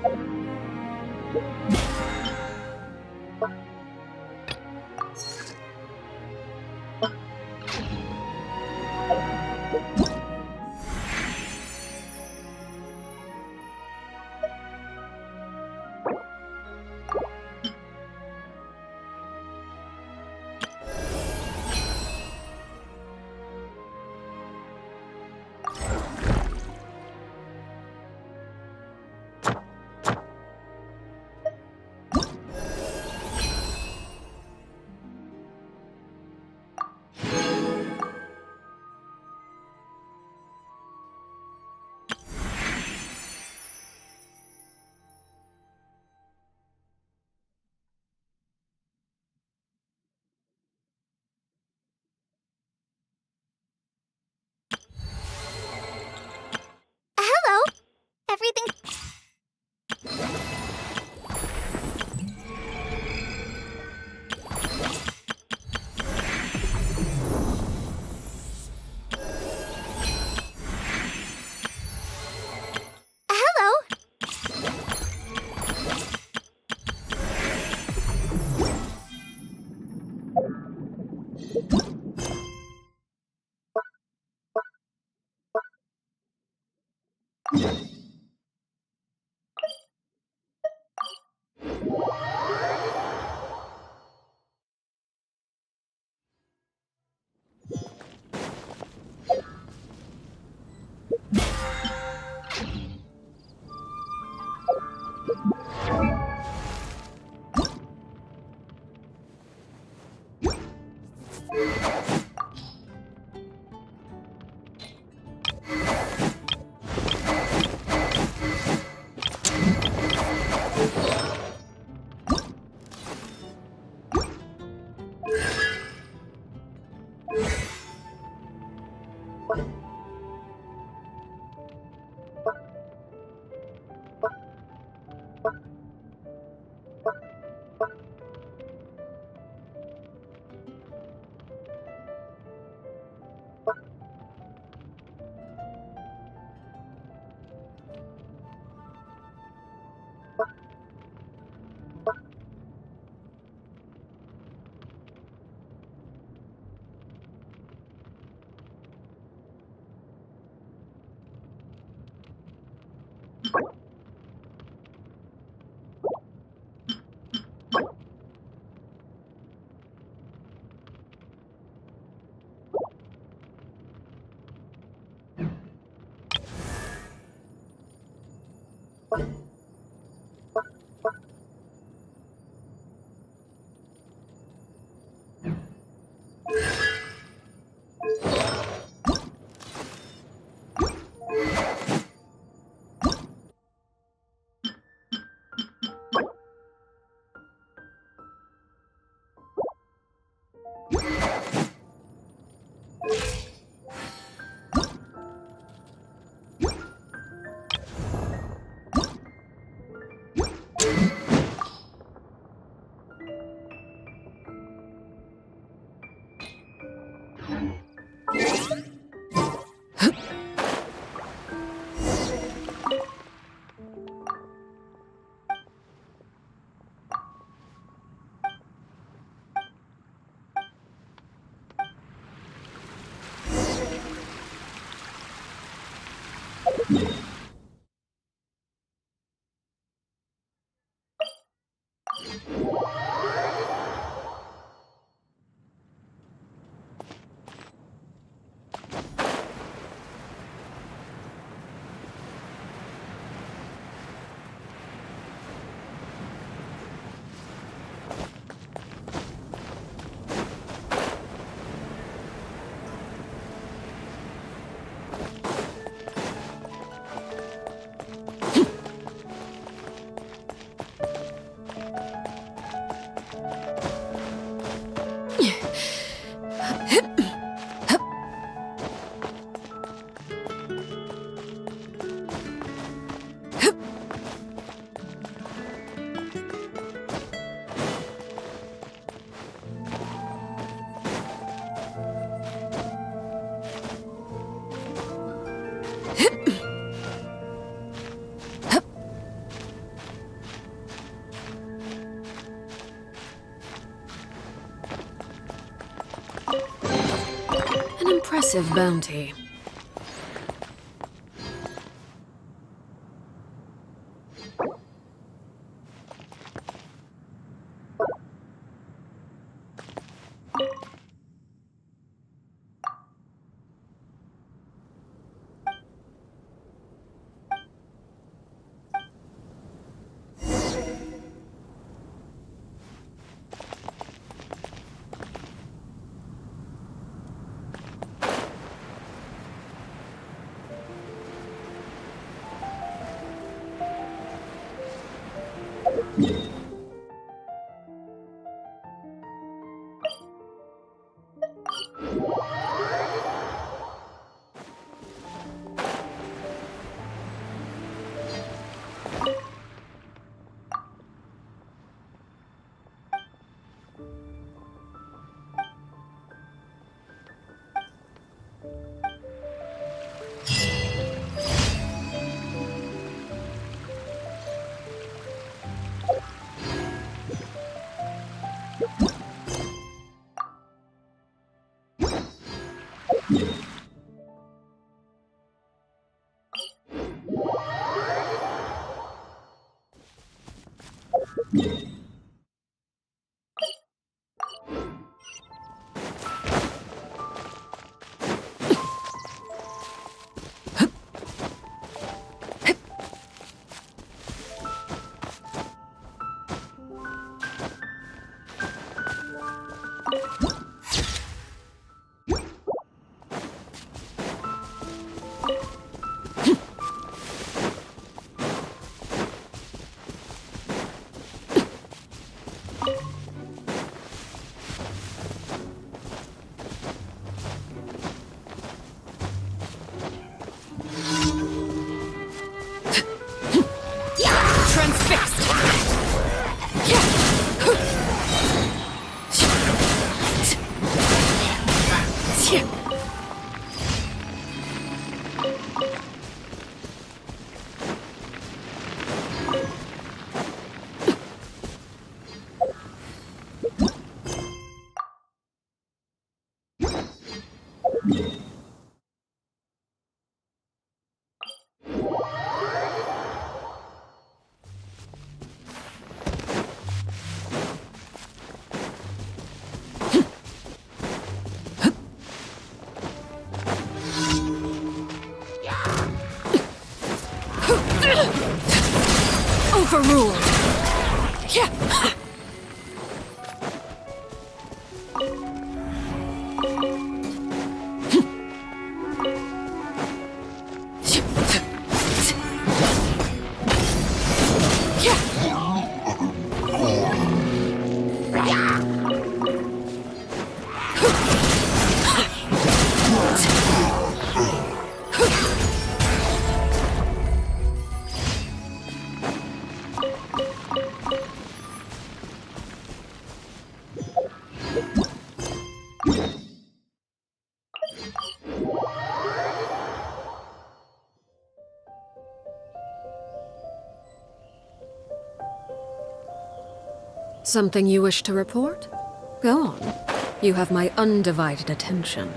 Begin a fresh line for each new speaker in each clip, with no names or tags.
Hello. Everything. Hello.
impressive bounty. Overruled. Yeah. Something you wish to report? Go on. You have my undivided attention.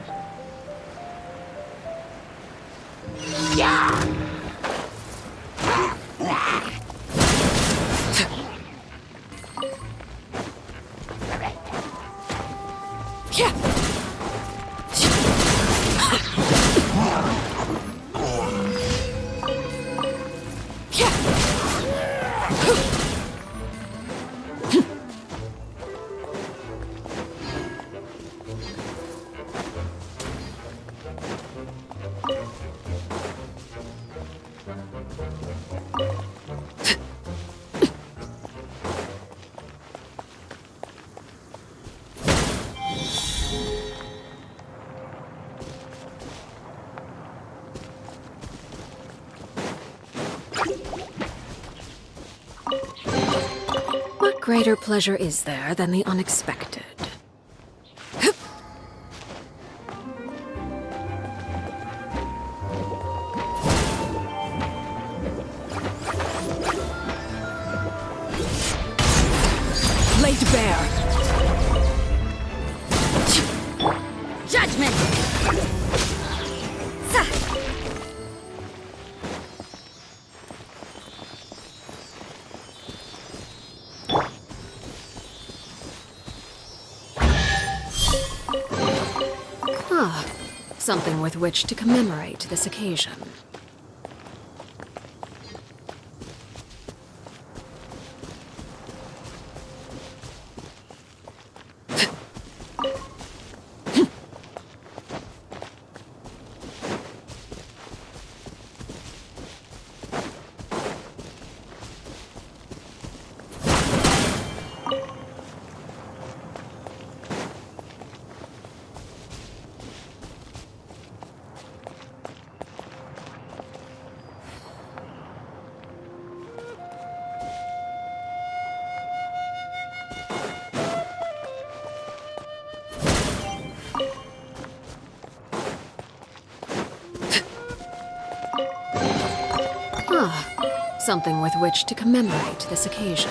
What greater pleasure is there than the unexpected? Laid bare. Judgment! Something with which to commemorate this occasion. Something with which to commemorate this occasion.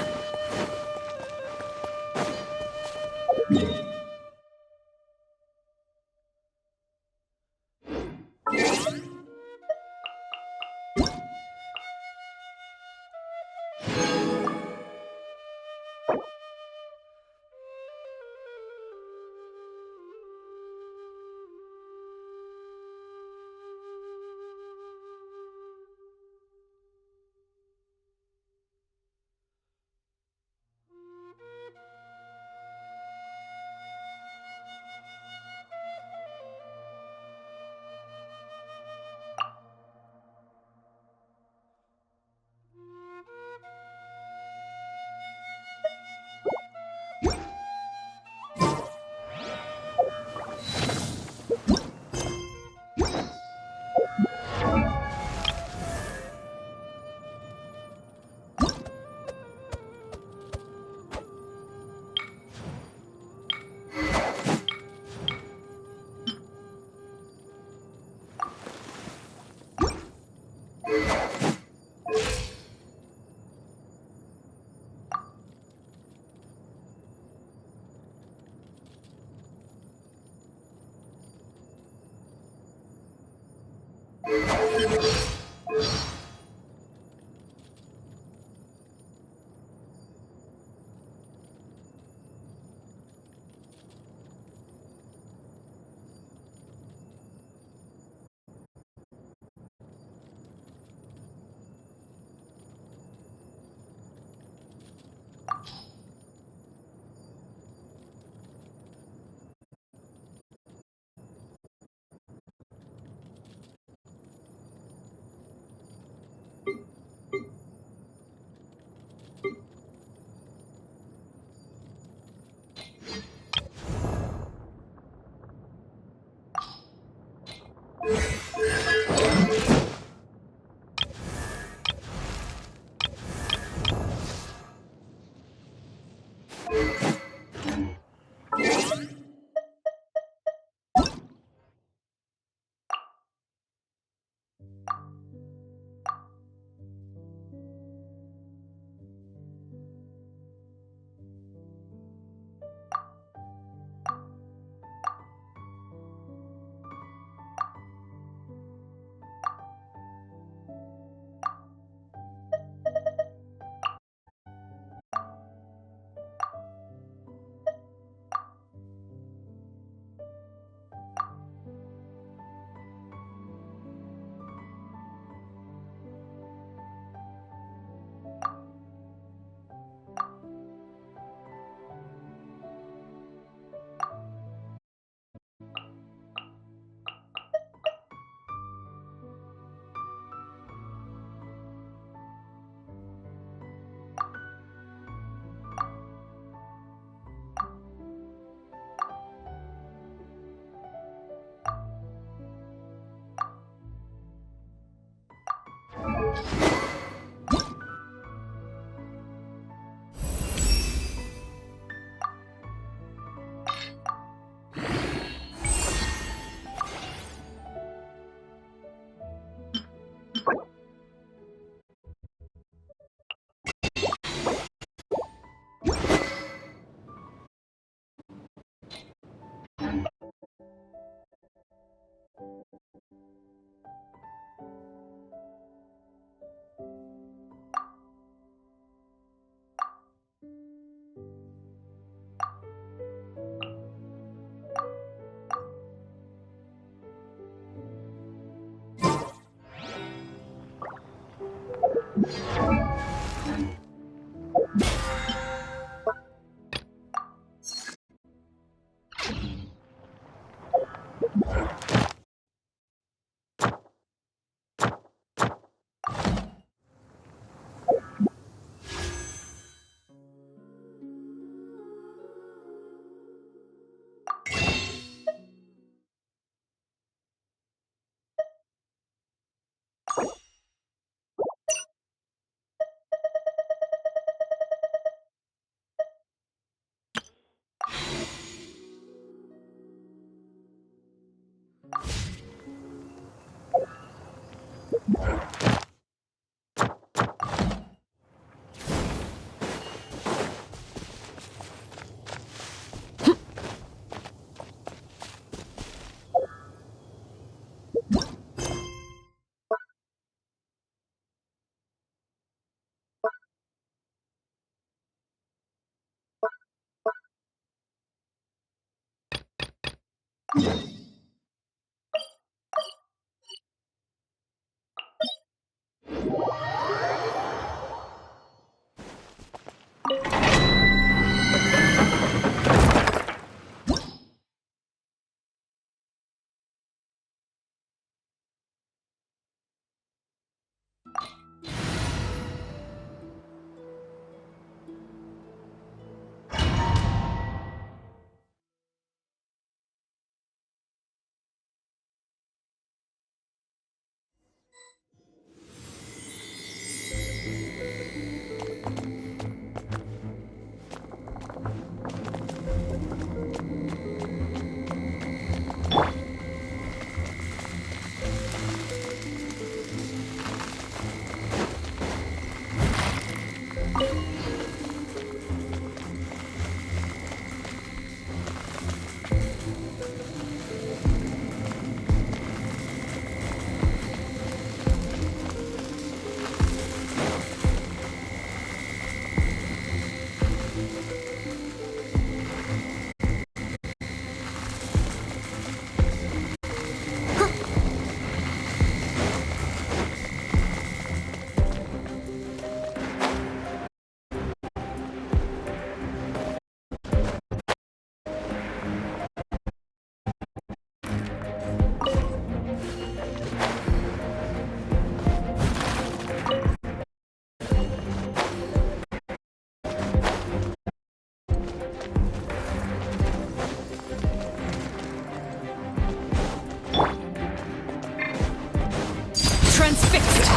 Transfixed!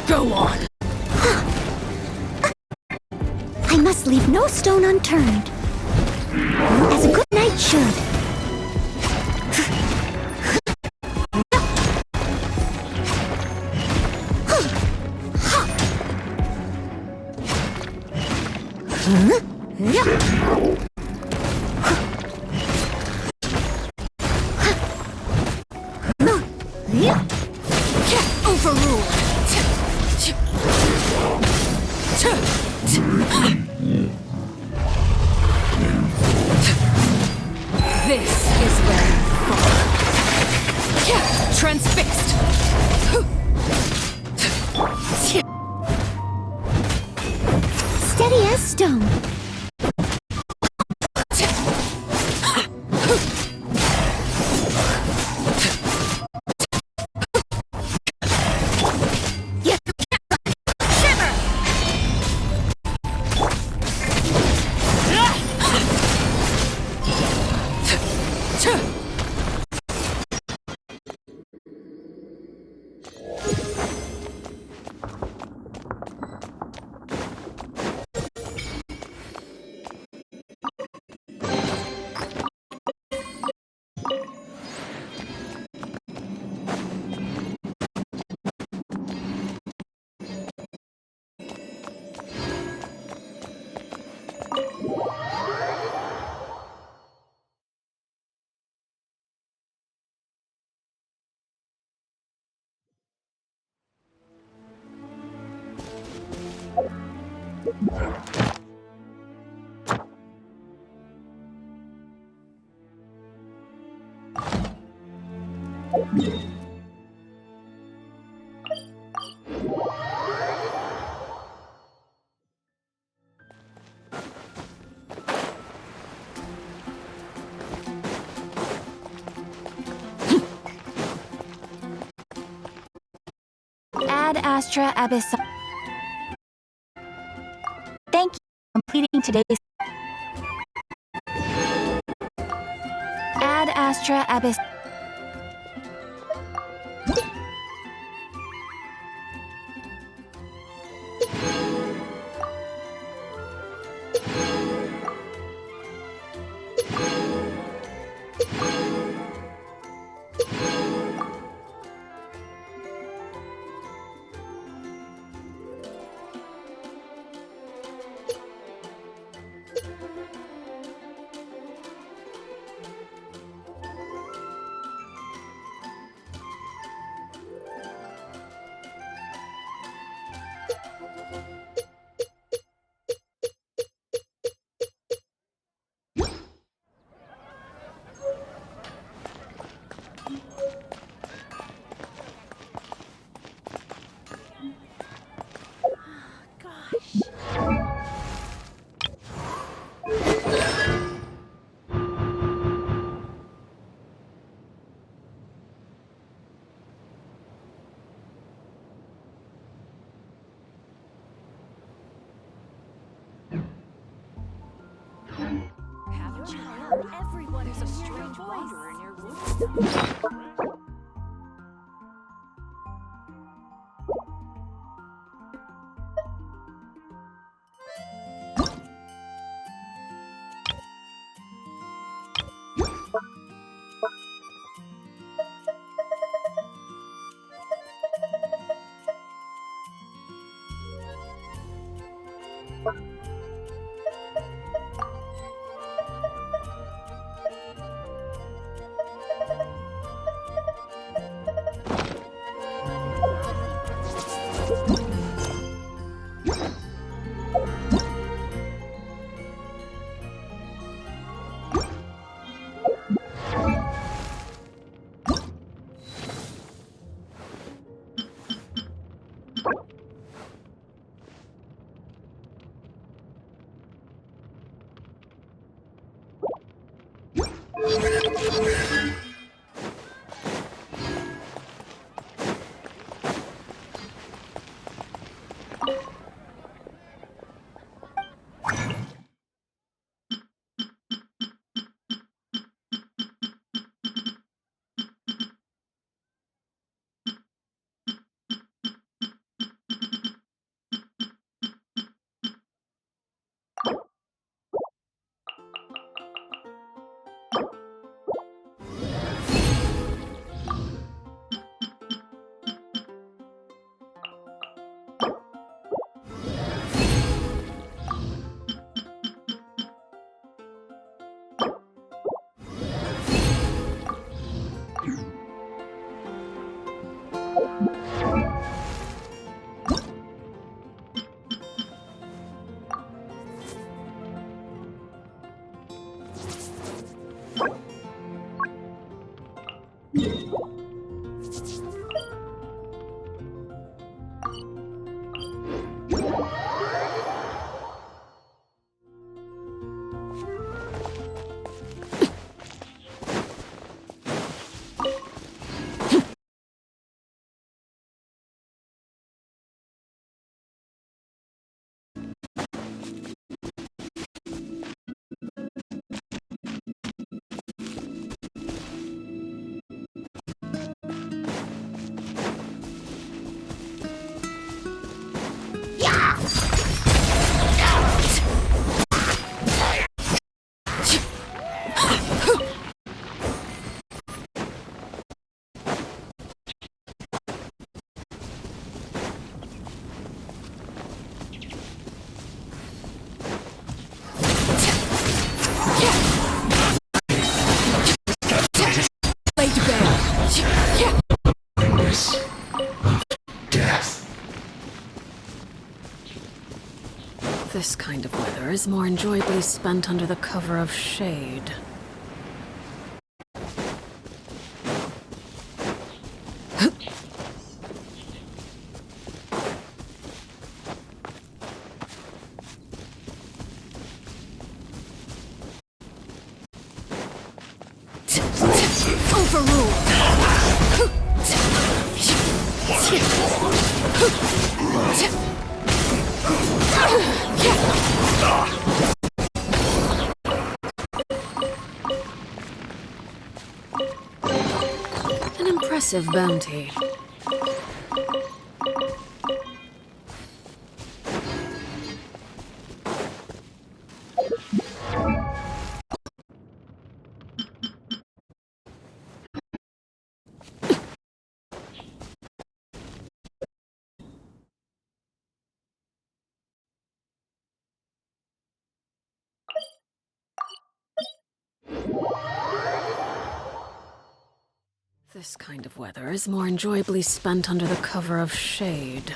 Go on!
I must leave no stone unturned, as a good knight should.
Overruled! This is where you fall. Transfixed!
Steady as stone. Ad Astra Abyss. Thank you for completing today's Ad Astra Abyss.
Everyone is a strange wanderer near Woodstock.
This kind of weather is more enjoyably spent under the cover of shade. for rule. An impressive bounty. This kind of weather is more enjoyably spent under the cover of shade.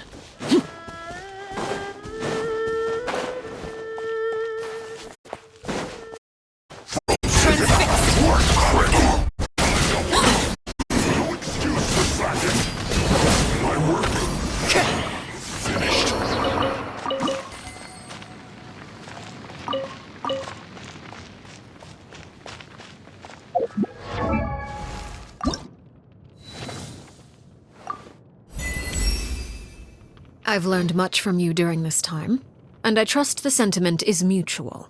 I've learned much from you during this time, and I trust the sentiment is mutual.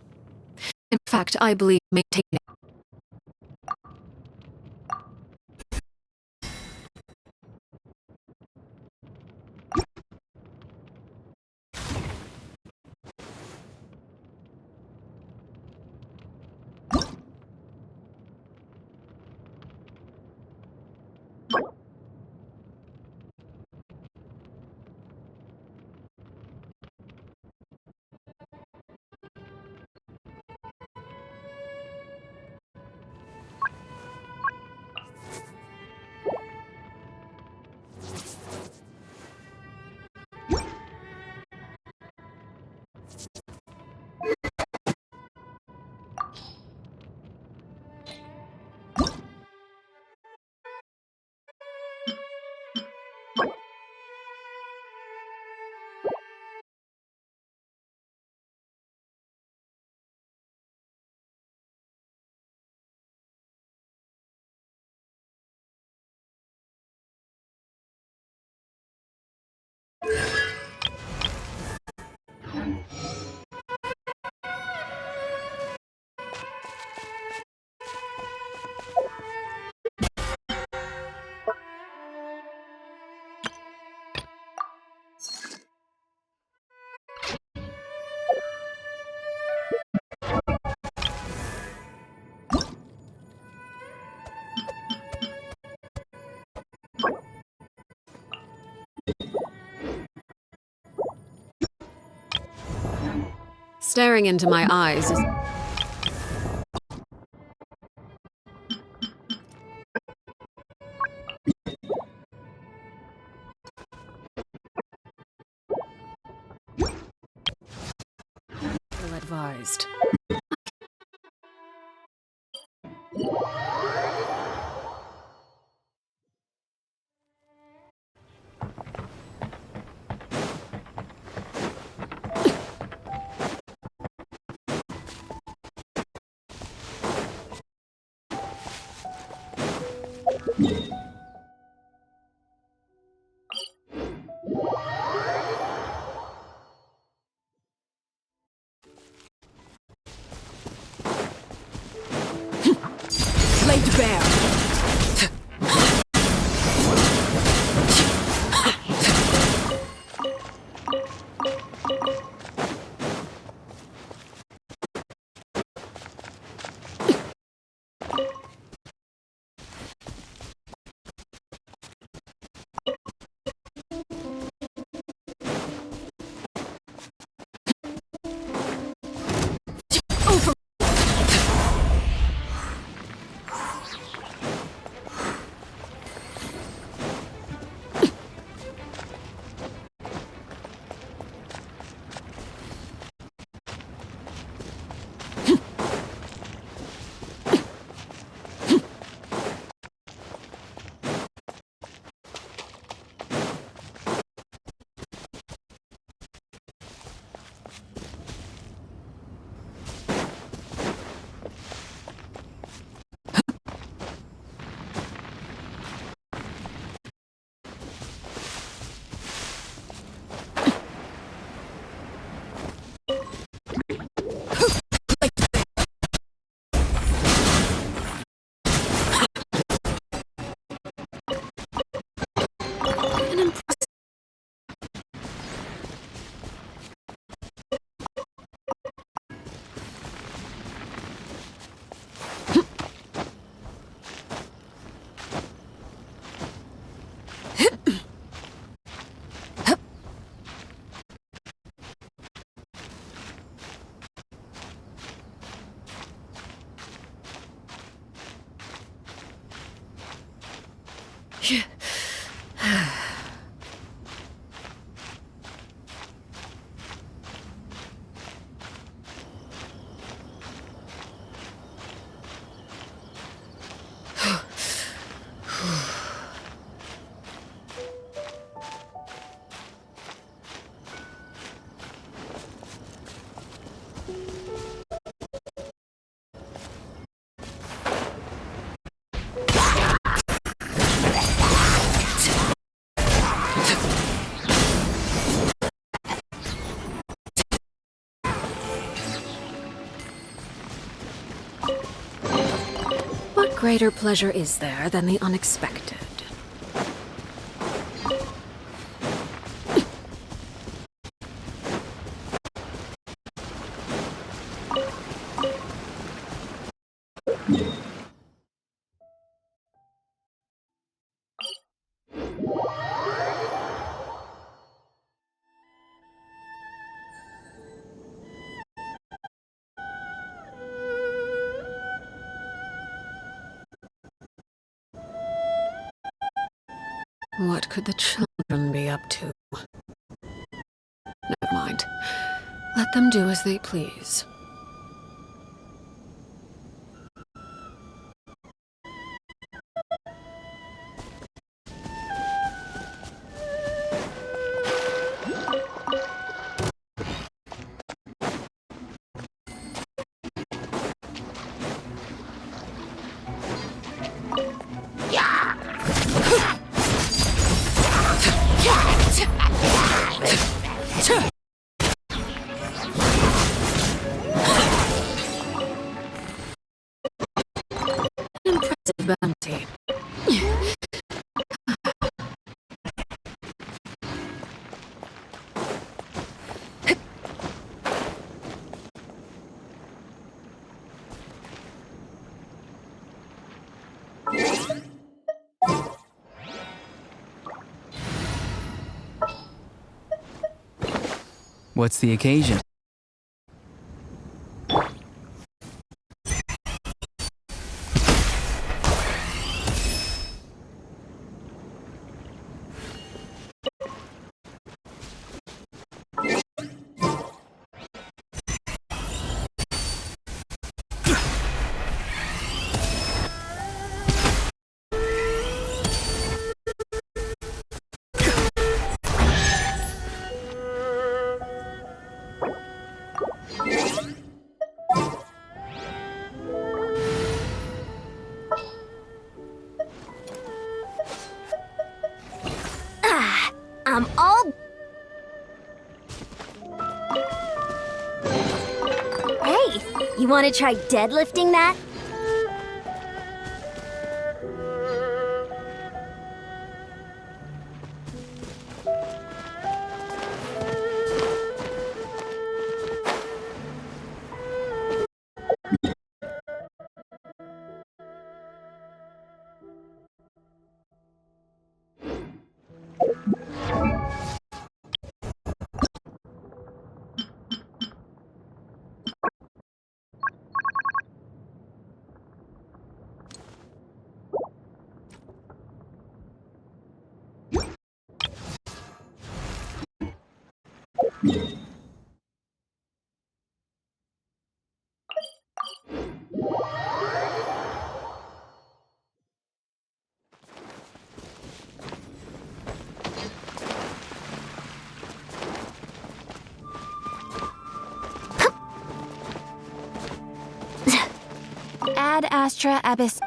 In fact, I believe maintaining staring into my eyes is ill-advised. Laid bare. What greater pleasure is there than the unexpected? What could the children be up to? Never mind. Let them do as they please. Impressive bounty.
What's the occasion?
I'm all... Hey, you want to try deadlifting that? Ad Astra Abyss.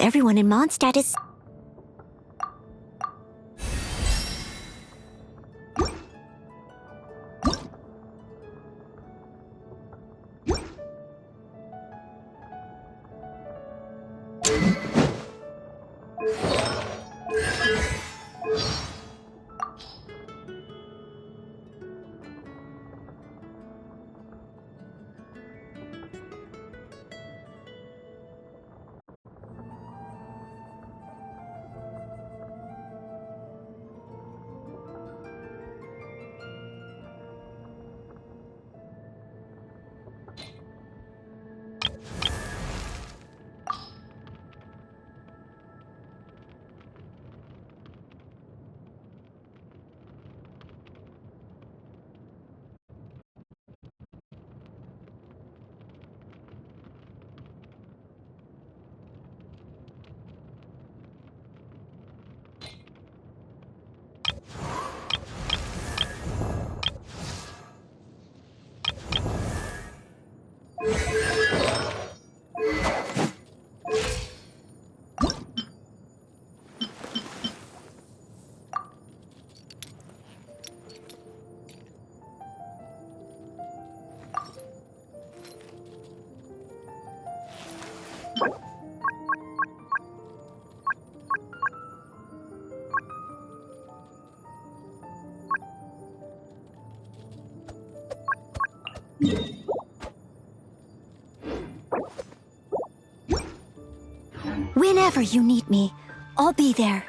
everyone in Mondstadt is... Whenever you need me, I'll be there.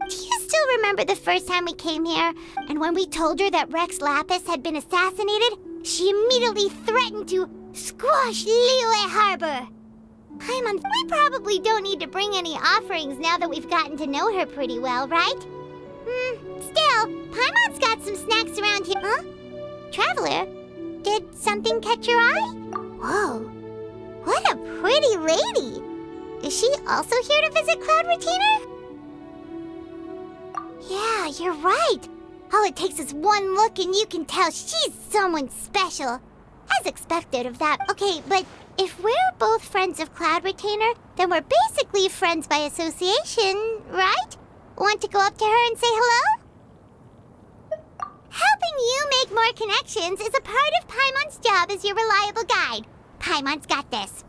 Do you still remember the first time we came here? And when we told her that Rex Lapis had been assassinated, she immediately threatened to squash Liyue Harbor. Paimon, we probably don't need to bring any offerings now that we've gotten to know her pretty well, right? Still, Paimon's got some snacks around here. Huh? Traveler, did something catch your eye? Whoa, what a pretty lady. Is she also here to visit Cloud Retainer? Yeah, you're right. All it takes is one look and you can tell she's someone special. As expected of that. Okay, but if we're both friends of Cloud Retainer, then we're basically friends by association, right? Want to go up to her and say hello? Helping you make more connections is a part of Paimon's job as your reliable guide. Paimon's got this.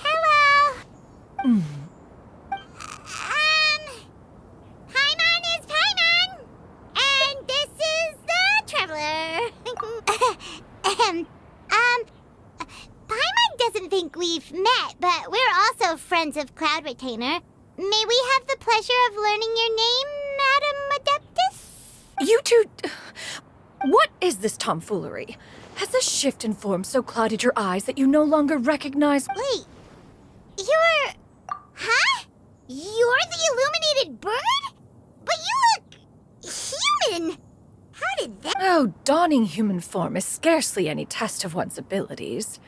Hello. Paimon is Paimon, and this is the Traveler. Paimon doesn't think we've met, but we're also friends of Cloud Retainer. May we have the pleasure of learning your name, Madam Adeptus?
You two... What is this tomfoolery? Has this shift in form so clouded your eyes that you no longer recognize...
Wait, you're... Huh? You're the illuminated bird? But you look... human! How did that...
Oh, donning human form is scarcely any test of one's abilities.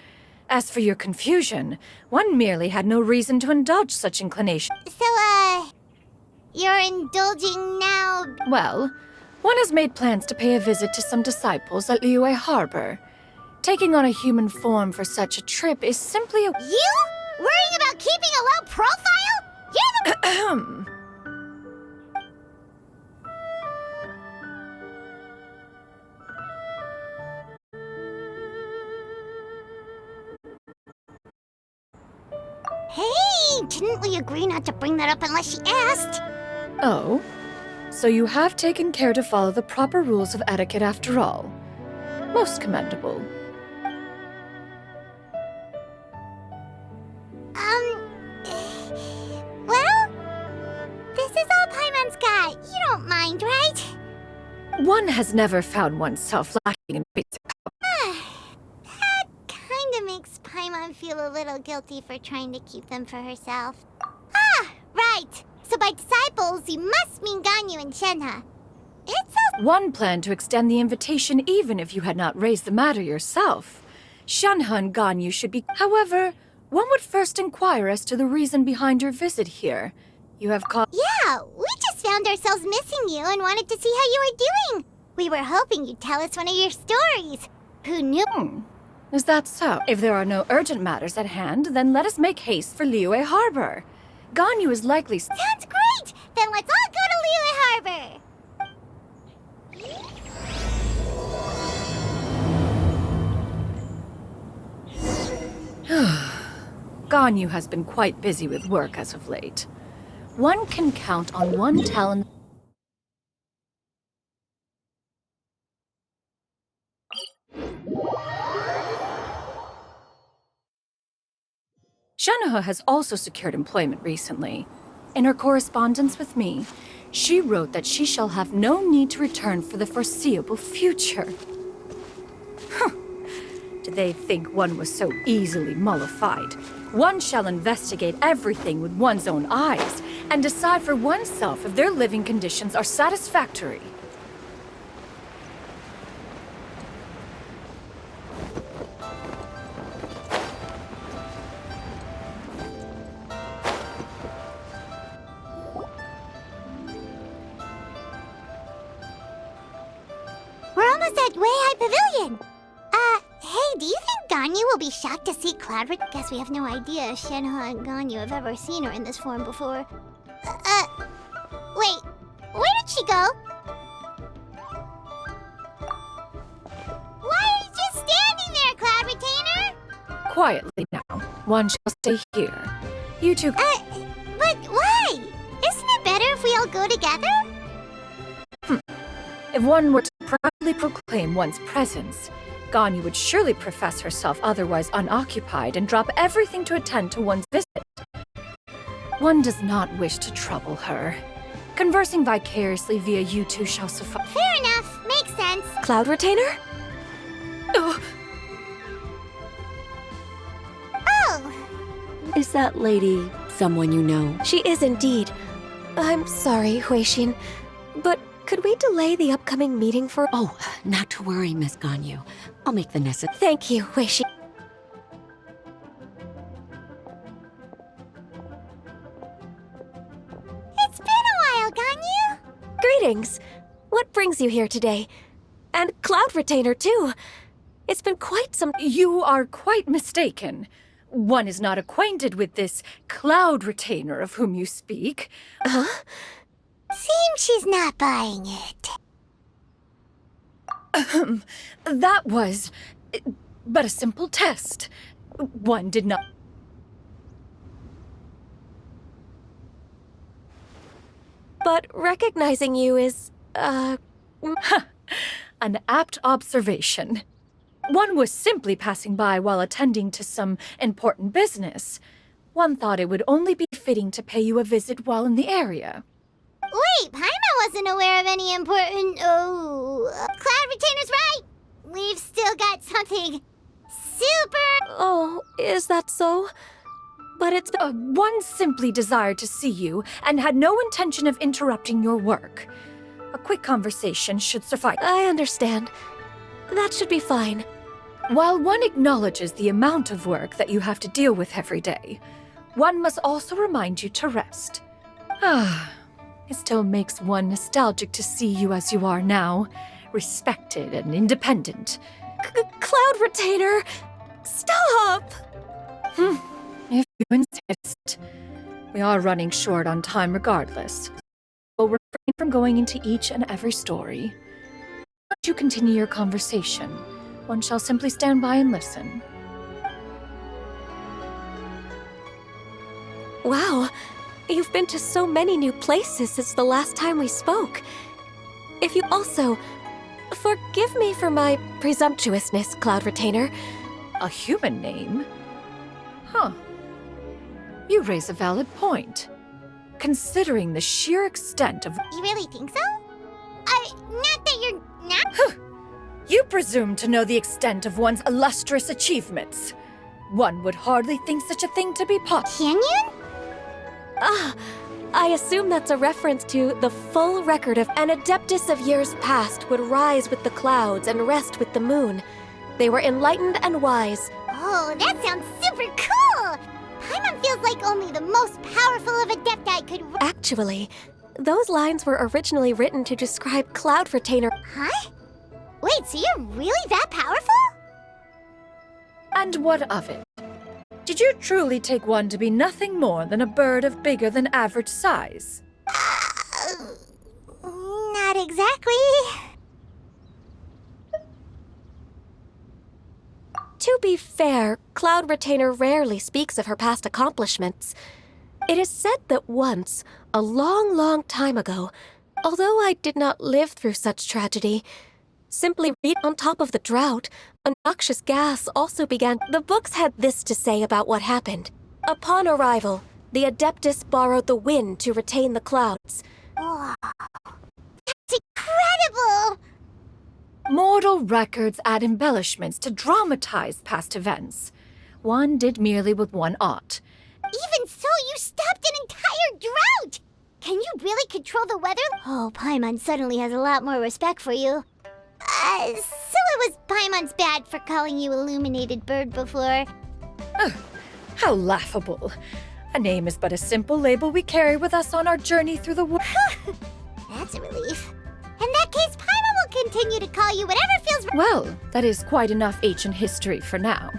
As for your confusion, one merely had no reason to indulge such inclination.
So, You're indulging now.
Well, one has made plans to pay a visit to some disciples at Liyue Harbor. Taking on a human form for such a trip is simply a...
You? Worrying about keeping a low profile? You're the... Hey, didn't we agree not to bring that up unless she asked?
Oh? So you have taken care to follow the proper rules of etiquette after all. Most commendable.
Well, this is all Paimon's got. You don't mind, right?
One has never found oneself lacking in basic...
That kinda makes Paimon feel a little guilty for trying to keep them for herself. Ah, right. So by disciples, you must mean Ganyu and Shenhe. It's a...
One planned to extend the invitation even if you had not raised the matter yourself. Shenhe and Ganyu should be... However, one would first inquire as to the reason behind your visit here. You have caught...
Yeah, we just found ourselves missing you and wanted to see how you were doing. We were hoping you'd tell us one of your stories. Who knew?
Is that so? If there are no urgent matters at hand, then let us make haste for Liyue Harbor. Ganyu is likely...
Sounds great! Then let's all go to Liyue Harbor!
Ganyu has been quite busy with work as of late. One can count on one talent... Shenhe has also secured employment recently. In her correspondence with me, she wrote that she shall have no need to return for the foreseeable future. Did they think one was so easily mollified? One shall investigate everything with one's own eyes and decide for oneself if their living conditions are satisfactory.
We're almost at Weihai Pavilion. Hey, do you think Ganyu will be shocked to see Cloud? Guess we have no idea if Shenhe and Ganyu have ever seen her in this form before. Wait, where did she go? Why are you just standing there, Cloud Retainer?
Quietly now. One shall stay here. You two...
But why? Isn't it better if we all go together?
If one were to proudly proclaim one's presence, Ganyu would surely profess herself otherwise unoccupied and drop everything to attend to one's visit. One does not wish to trouble her. Conversing vicariously via you two shall suffice.
Fair enough. Makes sense.
Cloud Retainer?
Oh,
Oh,
Is that lady someone you know? She is indeed. I'm sorry, Huixin, but could we delay the upcoming meeting for...
Oh, not to worry, Miss Ganyu. I'll make the necessary...
Thank you, Huixin.
it's been a while, Ganyu.
Greetings. What brings you here today? And Cloud Retainer, too. It's been quite some...
you are quite mistaken. One is not acquainted with this Cloud Retainer of whom you speak.
Huh?
Seems she's not buying it.
That was but a simple test. One did not...
But recognizing you is,
An apt observation. One was simply passing by while attending to some important business. One thought it would only be fitting to pay you a visit while in the area.
Wait, Paimon wasn't aware of any important... Cloud Retainer's right. We've still got something super...
Oh, is that so? But it's...
One simply desired to see you and had no intention of interrupting your work. A quick conversation should suffice.
I understand. That should be fine.
While one acknowledges the amount of work that you have to deal with every day, one must also remind you to rest. It still makes one nostalgic to see you as you are now, respected and independent.
Cloud Retainer! Stop!
If you insist. We are running short on time regardless. We'll refrain from going into each and every story. Once you continue your conversation, one shall simply stand by and listen.
Wow, you've been to so many new places since the last time we spoke. If you also... Forgive me for my presumptuousness, Cloud Retainer.
A human name? Huh. You raise a valid point. Considering the sheer extent of...
You really think so? Not that you're not.
You presume to know the extent of one's illustrious achievements. One would hardly think such a thing to be possible.
Xianyun?
I assume that's a reference to the full record of an Adeptus of years past would rise with the clouds and rest with the moon. They were enlightened and wise.
Oh, that sounds super cool! Paimon feels like only the most powerful of Adepti could...
Actually, those lines were originally written to describe Cloud Retainer.
Huh? Wait, so you're really that powerful?
And what of it? Did you truly take one to be nothing more than a bird of bigger than average size?
Not exactly.
To be fair, Cloud Retainer rarely speaks of her past accomplishments. It is said that once, a long, long time ago, although I did not live through such tragedy, simply read on top of the drought, a noxious gas also began. The books had this to say about what happened. Upon arrival, the Adeptus borrowed the wind to retain the clouds.
Wow. That's incredible!
Mortal records add embellishments to dramatize past events. One did merely with one ought.
Even so, you stopped an entire drought! Can you really control the weather? Oh, Paimon suddenly has a lot more respect for you. So it was Paimon's bad for calling you Illuminated Bird before.
How laughable. A name is but a simple label we carry with us on our journey through the world.
That's a relief. In that case, Paimon will continue to call you whatever feels right.
Well, that is quite enough ancient history for now.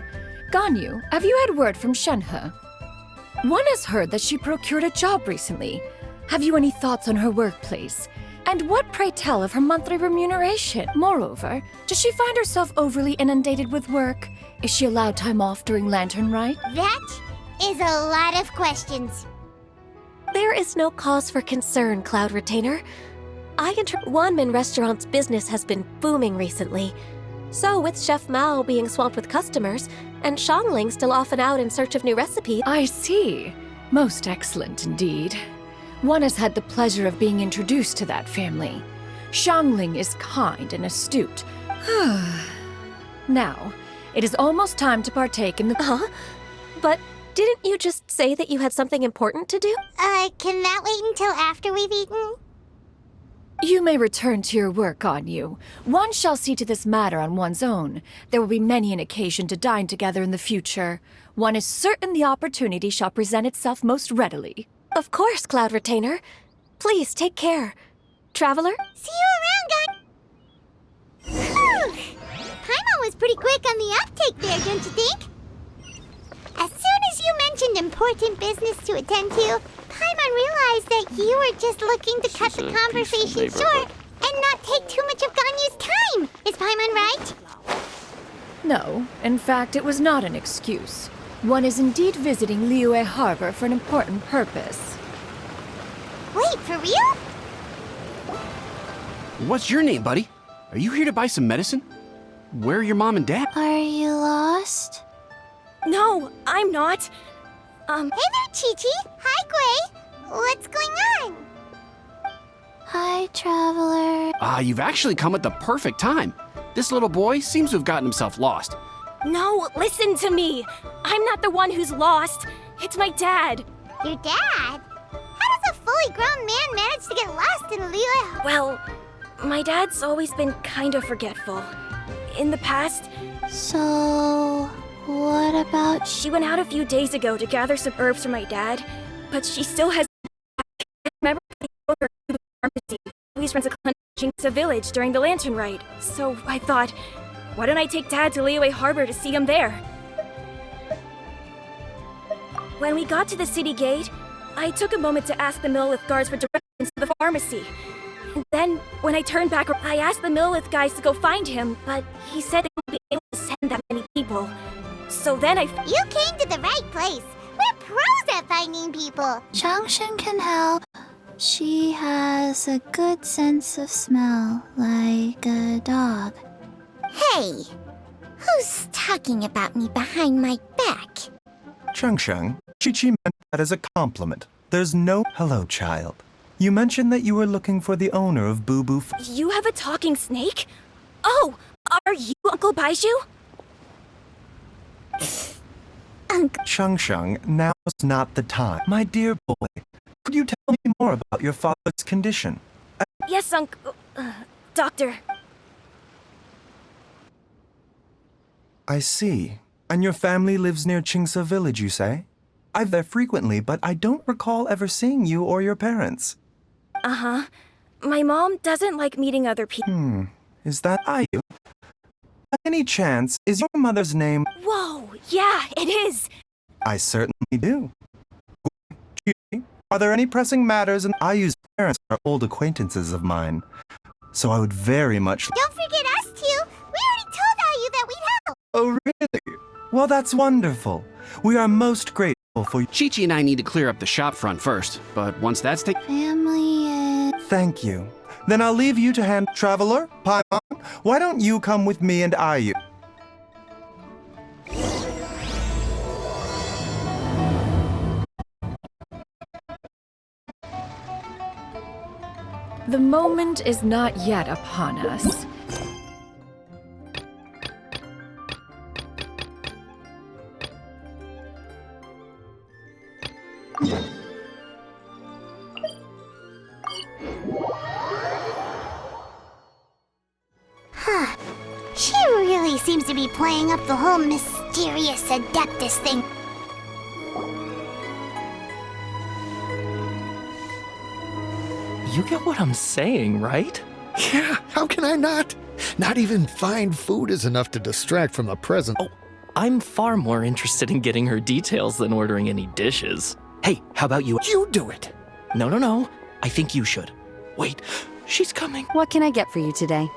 Ganyu, have you had word from Shenhe? One has heard that she procured a job recently. Have you any thoughts on her workplace? And what, pray tell, of her monthly remuneration? Moreover, does she find herself overly inundated with work? Is she allowed time off during Lantern Rite?
That is a lot of questions.
There is no cause for concern, Cloud Retainer. Wanmin Restaurant's business has been booming recently. So with Chef Mao being swamped with customers, and Shangling still off and out in search of new recipes...
I see. Most excellent indeed. One has had the pleasure of being introduced to that family. Shangling is kind and astute. Now, it is almost time to partake in the...
Huh? But didn't you just say that you had something important to do?
Can that wait until after we've eaten?
You may return to your work, Ganyu. One shall see to this matter on one's own. There will be many an occasion to dine together in the future. One is certain the opportunity shall present itself most readily.
Of course, Cloud Retainer. Please take care. Traveler?
See you around, guys. Paimon was pretty quick on the uptake there, don't you think? As soon as you mentioned important business to attend to, Paimon realized that you were just looking to cut the conversation short and not take too much of Ganyu's time. Is Paimon right?
No, in fact, it was not an excuse. One is indeed visiting Liyue Harbor for an important purpose.
Wait, for real?
What's your name, buddy? Are you here to buy some medicine? Where are your mom and dad?
Are you lost?
No, I'm not.
Hey there, Chi-Chi. Hi, Gui. What's going on? Hi, Traveler.
You've actually come at the perfect time. This little boy seems to have gotten himself lost.
No, listen to me. I'm not the one who's lost. It's my dad.
Your dad? How does a fully grown man manage to get lost in Liyue?
Well, my dad's always been kind of forgetful. In the past,
So, what about...
she went out a few days ago to gather some herbs for my dad, but she still has... I remember Chinese friends at Qingce Village during the lantern ride, so I thought, why don't I take Dad to Liyue Harbor to see him there? When we got to the city gate, I took a moment to ask the Millith guards for directions to the pharmacy. And then, when I turned back, I asked the Millith guys to go find him, but he said they wouldn't be able to send that many people. So then I...
You came to the right place. We're pros at finding people.
Changshen can help. She has a good sense of smell, like a dog.
Hey, who's talking about me behind my back?
Changshen, Chi-Chi meant that as a compliment. There's no... Hello, child. You mentioned that you were looking for the owner of Boo Boo...
You have a talking snake? Oh, are you Uncle Baizhu?
Changshen, now's not the time. My dear boy, could you tell me more about your father's condition?
Yes, Uncle... Doctor.
I see. And your family lives near Qingce Village, you say? I've there frequently, but I don't recall ever seeing you or your parents.
Uh-huh. My mom doesn't like meeting other people.
Is that you? By any chance, is your mother's name...
Whoa, yeah, it is.
I certainly do. Are there any pressing matters? And Ayu's parents are old acquaintances of mine. So I would very much...
Don't forget us two. We already told Ayu that we'd help.
Oh, really? Well, that's wonderful. We are most grateful for...
Chi-Chi and I need to clear up the shop front first, but once that's taken...
Family is...
Thank you. Then I'll leave you to hand... Traveler, Paimon, why don't you come with me and Ayu?
The moment is not yet upon us.
She really seems to be playing up the whole mysterious Adeptus thing.
You get what I'm saying, right?
Yeah, how can I not? Not even fine food is enough to distract from the present.
Oh, I'm far more interested in getting her details than ordering any dishes. Hey, how about you?
You do it!
No. I think you should. Wait, she's coming.
What can I get for you today?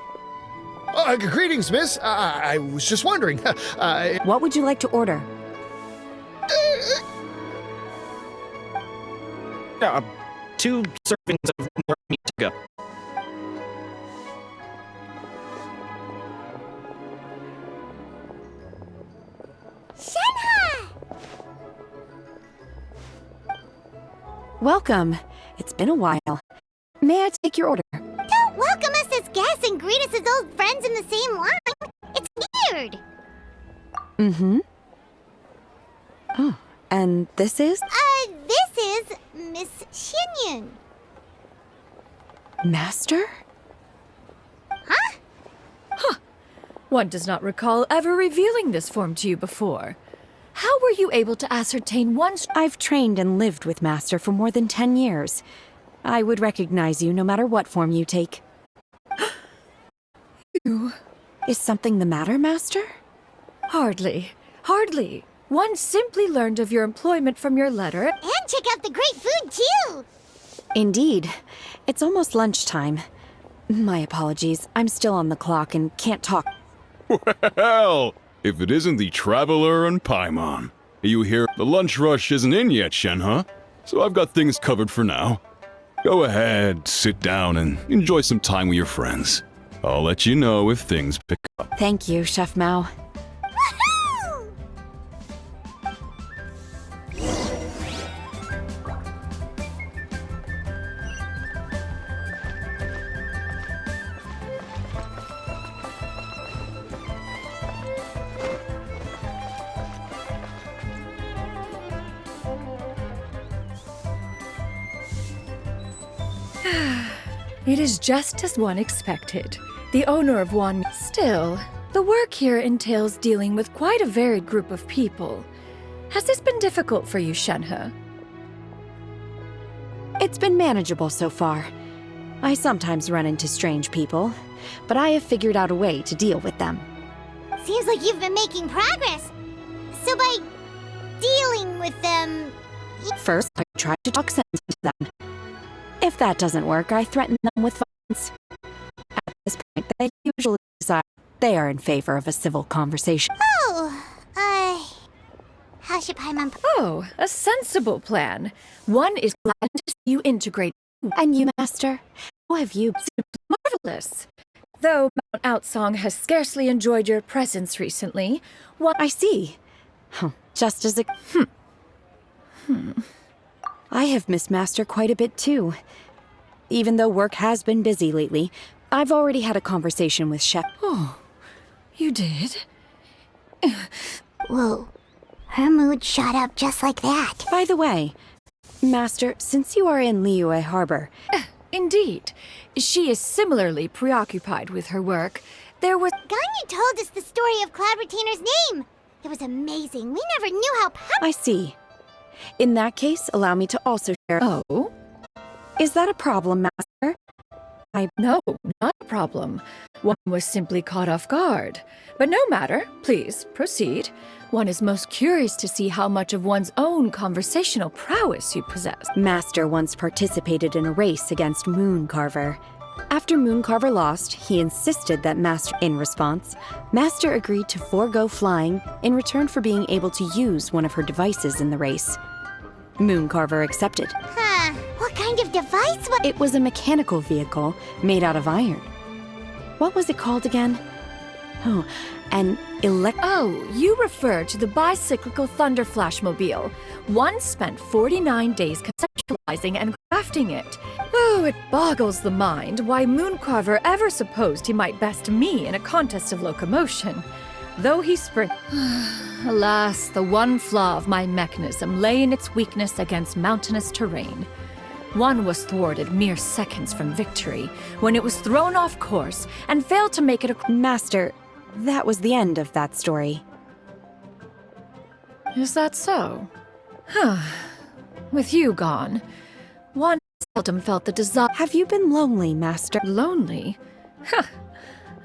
Greetings, miss. I was just wondering.
What would you like to order?
2 servings of more meat to go.
Shenhe!
Welcome. It's been a while. May I take your order?
Don't welcome us as guests and greet us as old friends in the same line. It's weird.
Mm-hmm. Oh, and this is?
This is Miss Xianyun.
Master?
Huh?
One does not recall ever revealing this form to you before. How were you able to ascertain one's...
I've trained and lived with Master for more than 10 years. I would recognize you no matter what form you take.
You...
Is something the matter, Master?
Hardly. One simply learned of your employment from your letter.
And check out the great food, too!
Indeed. It's almost lunchtime. My apologies. I'm still on the clock and can't talk.
Well, if it isn't the Traveler and Paimon. You hear the lunch rush isn't in yet, Shenhe, so I've got things covered for now. Go ahead, sit down, and enjoy some time with your friends. I'll let you know if things pick up.
Thank you, Chef Mao.
Woohoo!
It is just as one expected. The owner of one... Still, the work here entails dealing with quite a varied group of people. Has this been difficult for you, Shenhe?
It's been manageable so far. I sometimes run into strange people, but I have figured out a way to deal with them.
Seems like you've been making progress. So by dealing with them...
First, I try to talk sense into them. If that doesn't work, I threaten them with violence. At this point, they usually decide they are in favor of a civil conversation.
How should Paimon...
Oh, a sensible plan. One is glad to see you integrate.
And you, Master? How have you been?
Marvelous. Though Mount Outsong has scarcely enjoyed your presence recently, one...
I see. Just as a... I have missed Master quite a bit, too. Even though work has been busy lately, I've already had a conversation with Shep.
Oh, you did?
Whoa. Her mood shot up just like that.
By the way, Master, since you are in Liyue Harbor...
Indeed. She is similarly preoccupied with her work. There was...
Ganyu told us the story of Cloud Retainer's name. It was amazing. We never knew how
I see. In that case, allow me to also share...
Oh?
Is that a problem, Master?
No, not a problem. One was simply caught off guard. But no matter. Please, proceed. One is most curious to see how much of one's own conversational prowess you possess.
Master once participated in a race against Mooncarver. After Mooncarver lost, he insisted that Master... In response, Master agreed to forego flying in return for being able to use one of her devices in the race. Mooncarver accepted.
What kind of device was...
It was a mechanical vehicle made out of iron. What was it called again? Oh, an
Oh, you refer to the bicyclical Thunder Flashmobile. One spent 49 days conceptualizing and crafting it. Oh, it boggles the mind why Mooncarver ever supposed he might best me in a contest of locomotion. Though he Alas, the one flaw of my mechanism lay in its weakness against mountainous terrain. One was thwarted mere seconds from victory, when it was thrown off course and failed to make it a...
Master, that was the end of that story.
Is that so? With you gone, one seldom felt the desire...
Have you been lonely, Master?
Lonely?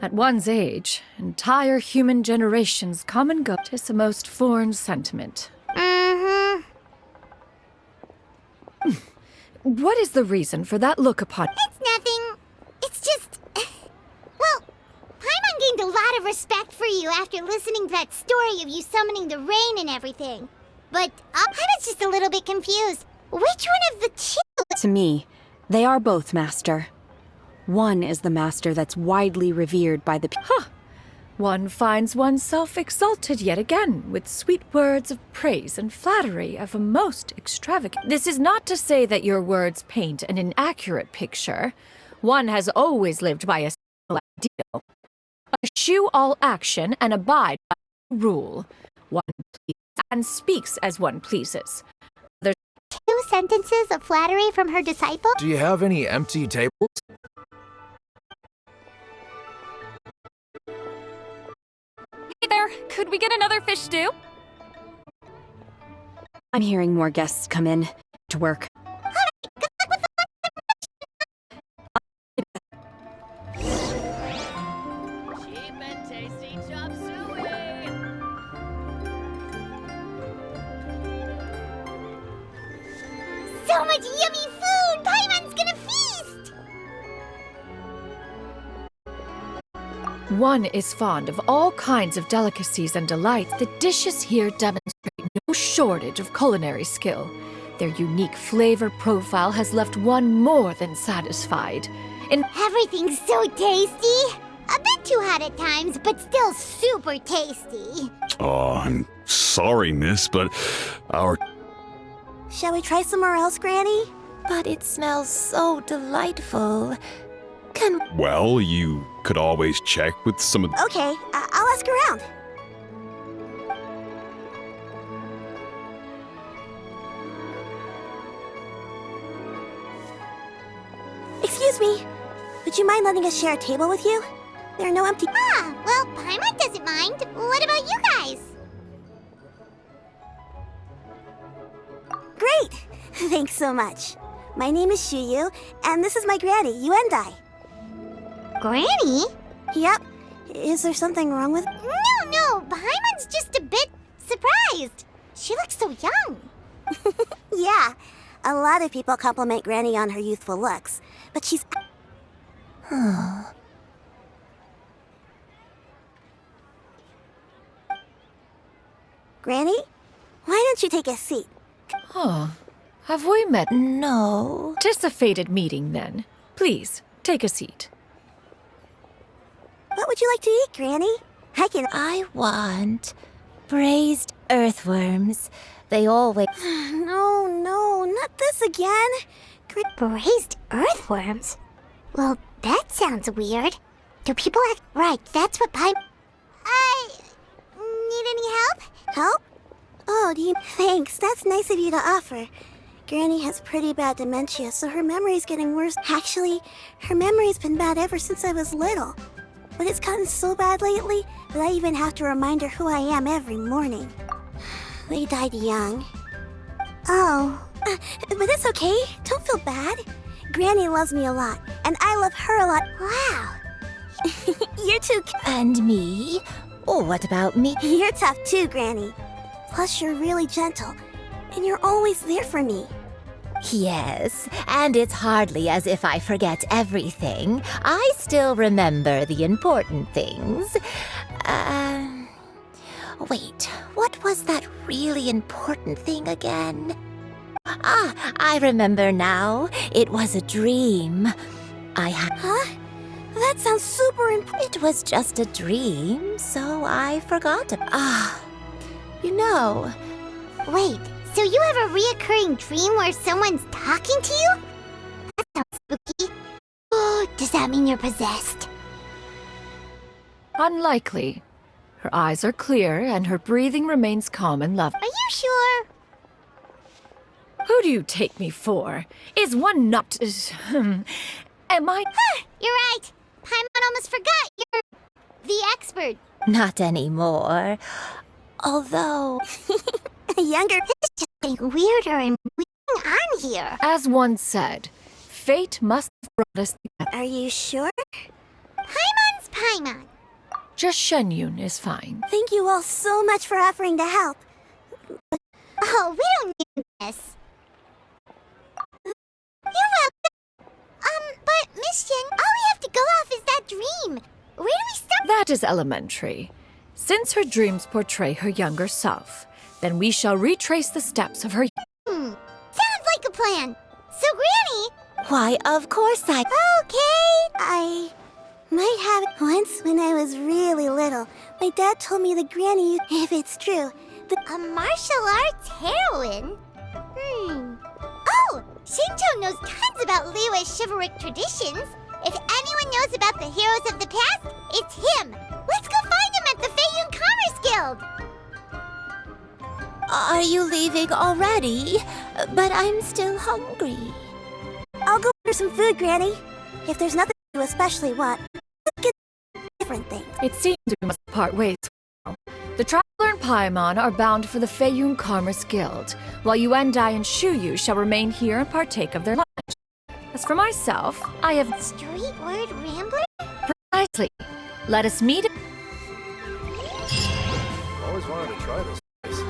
At one's age, entire human generations come and go. 'Tis a most foreign sentiment. What is the reason for that look upon...
It's nothing. It's just... Well, Paimon gained a lot of respect for you after listening to that story of you summoning the rain and everything. But Paimon's just a little bit confused. Which one of the two...
To me, they are both Master. One is the Master that's widely revered by the...
One finds oneself exalted yet again with sweet words of praise and flattery of a most extravagant... This is not to say that your words paint an inaccurate picture. One has always lived by a single ideal. Eschew all action and abide by rule. One pleases and speaks as one pleases. There's
2 sentences of flattery from her disciple?
Do you have any empty tables?
Hey there, could we get another fish stew?
I'm hearing more guests come in to work.
Cheap and tasty chop suey.
So much yummy food! Paimon's gonna feast!
One is fond of all kinds of delicacies and delights. The dishes here demonstrate no shortage of culinary skill. Their unique flavor profile has left one more than satisfied.
Everything's so tasty! A bit too hot at times, but still super tasty.
Oh, I'm sorry, miss, but our...
Shall we try somewhere else, Granny? But it smells so delightful.
Well, you could always check with some of...
Okay, I'll ask around. Excuse me. Would you mind letting us share a table with you? There are no empty...
Well, Paimon doesn't mind. What about you guys?
Great! Thanks so much.
My name is Xianyun, and this is my granny, Yuendai.
Granny?
Yep. Is there something wrong with...
No, Paimon's just a bit surprised. She looks so young.
Yeah, a lot of people compliment Granny on her youthful looks, but she's... Granny, why don't you take a seat?
Oh, have we met?
No.
Tis a fated meeting, then. Please, take a seat.
What would you like to eat, Granny?
I want braised earthworms. They always...
No, not this again.
Braised earthworms? Well, that sounds weird. Do people act... Right, that's what Paimon... Need any help?
Help? Oh, do you... Thanks, that's nice of you to offer. Granny has pretty bad dementia, so her memory's getting worse. Actually, her memory's been bad ever since I was little. But it's gotten so bad lately that I even have to remind her who I am every morning. They died young. Oh. But it's okay. Don't feel bad. Granny loves me a lot, and I love her a lot.
Wow.
You're too...
And me? Oh, what about me?
You're tough too, Granny. Plus, you're really gentle, and you're always there for me.
Yes, and it's hardly as if I forget everything. I still remember the important things. Wait, what was that really important thing again? Ah, I remember now. It was a dream.
Huh? That sounds super important.
It was just a dream, so I forgot it. You know...
Wait, so you have a reoccurring dream where someone's talking to you? That sounds spooky. Oh, does that mean you're possessed?
Unlikely. Her eyes are clear, and her breathing remains calm and loving.
Are you sure?
Who do you take me for? Is one not... Am I...
You're right. Paimon almost forgot you're the expert.
Not anymore. Although...
Younger...
It's just getting weirder and weird on here.
As one said, fate must have brought us together.
Are you sure?
Paimon's Paimon.
Just Xianyun is fine.
Thank you all so much for offering to help.
Oh, we don't need this. You're welcome. But Miss Jen, all we have to go off is that dream. Where do we start?
That is elementary. Since her dreams portray her younger self, then we shall retrace the steps of her...
Sounds like a plan. So, Granny...
Why, of course I...
Okay, I might have... Once when I was really little, my dad told me that Granny, if it's true,
a martial arts heroine? Oh, Shinto knows tons about Liyue's chivalric traditions. If anyone knows about the heroes of the past, it's him. Let's go find him at the Xianyun Commerce Guild.
Are you leaving already? But I'm still hungry.
I'll go order some food, Granny. If there's nothing you especially want, let's get different things.
It seems we must part ways now. The Traveler and Paimon are bound for the Xianyun Commerce Guild, while Yuendai and Shuyu shall remain here and partake of their lunch. As for myself, I have...
Street word rambler?
Precisely. Let us meet...
Always wanted to try this place.